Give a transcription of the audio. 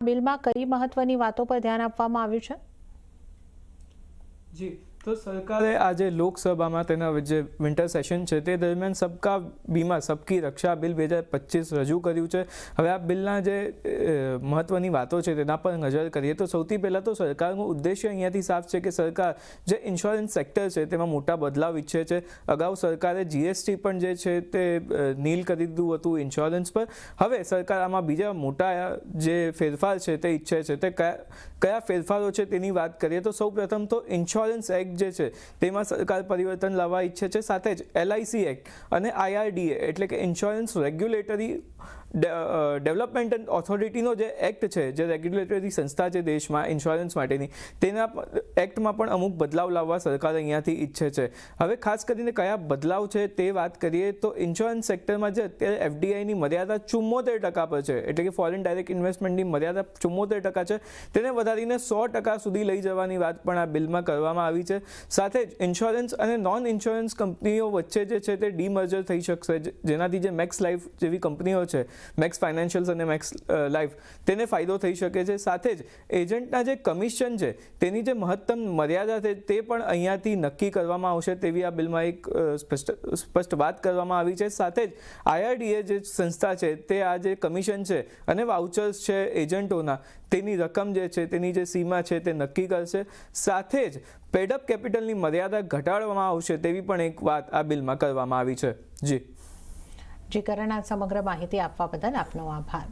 બિલમાં કઈ મહત્વની વાતો પર ધ્યાન આપવામાં આવ્યું છે? જી, તો સરકારે આજે લોકસભામાં તેના જે વિન્ટર સેશન છે તે દરમિયાન સબકા બીમા સબકી રક્ષા બિલ 2025 રજૂ કર્યું છે. હવે આ બિલના જે મહત્વની વાતો છે તેના પર નજર કરીએ તો સૌથી પહેલાં તો સરકારનો ઉદ્દેશ્ય અહીંયાથી સાફ છે કે સરકાર જે ઇન્સ્યોરન્સ સેક્ટર છે તેમાં મોટા બદલાવ ઈચ્છે છે. અગાઉ સરકારે જીએસટી પણ જે છે તે નીલ કરી દીધું હતું ઇન્સ્યોરન્સ પર. હવે સરકાર આમાં બીજા મોટા જે ફેરફાર છે તે ઈચ્છે છે. તે કયા ફેરફારો છે તેની વાત કરીએ તો સૌપ્રથમ તો ઇન્સ્યોરન્સ એક્ટ જે છે તેમાં સરકાર પરિવર્તન લાવવા ઈચ્છે છે. સાથે જ LIC એક્ટ અને IRDA એટલે કે ઇન્સ્યોરન્સ રેગ્યુલેટરી ડેવલપમેન્ટ એન્ડ ઓથોરિટીનો જે એક્ટ છે, જે રેગ્યુલેટરી સંસ્થા છે દેશમાં ઇન્સ્યોરન્સ માટેની, તેના એક્ટમાં પણ અમુક બદલાવ લાવવા સરકાર અહીંયાથી ઈચ્છે છે. હવે ખાસ કરીને કયા બદલાવ છે તે વાત કરીએ તો ઇન્સ્યોરન્સ સેક્ટરમાં જે અત્યારે FDIની મર્યાદા 74% પર છે, એટલે કે ફોરેન ડાયરેક્ટ ઇન્વેસ્ટમેન્ટની મર્યાદા 74% છે, તેને વધારીને 100% સુધી લઈ જવાની વાત પણ આ બિલમાં કરવામાં આવી છે. સાથે જ ઇન્સ્યોરન્સ અને નોન ઇન્સ્યોરન્સ કંપનીઓ વચ્ચે જે છે તે ડીમર્જર થઈ શકશે, જેનાથી જે મેક્સ લાઈફ જેવી કંપનીઓ છે, મેક્સ ફાઇનાન્શિયલ્સ અને મેક્સ લાઈફ, તેને ફાયદો થઈ શકે છે. સાથે જ એજન્ટના જે કમિશન છે તેની જે મહત્તમ મર્યાદા છે તે પણ અહીંયાથી નક્કી કરવામાં આવશે તેવી આ બિલમાં એક સ્પષ્ટ વાત કરવામાં આવી છે. સાથે જ IRDA જે સંસ્થા છે તે આ જે કમિશન છે અને વાઉચર્સ છે એજન્ટોના, તેની રકમ જે છે તેની જે સીમા છે તે નક્કી કરશે. સાથે જ પેડઅપ કેપિટલની મર્યાદા ઘટાડવામાં આવશે તેવી પણ એક વાત આ બિલમાં કરવામાં આવી છે. જી કરણ, આ સમગ્ર માહિતી આપવા બદલ આપનો આભાર.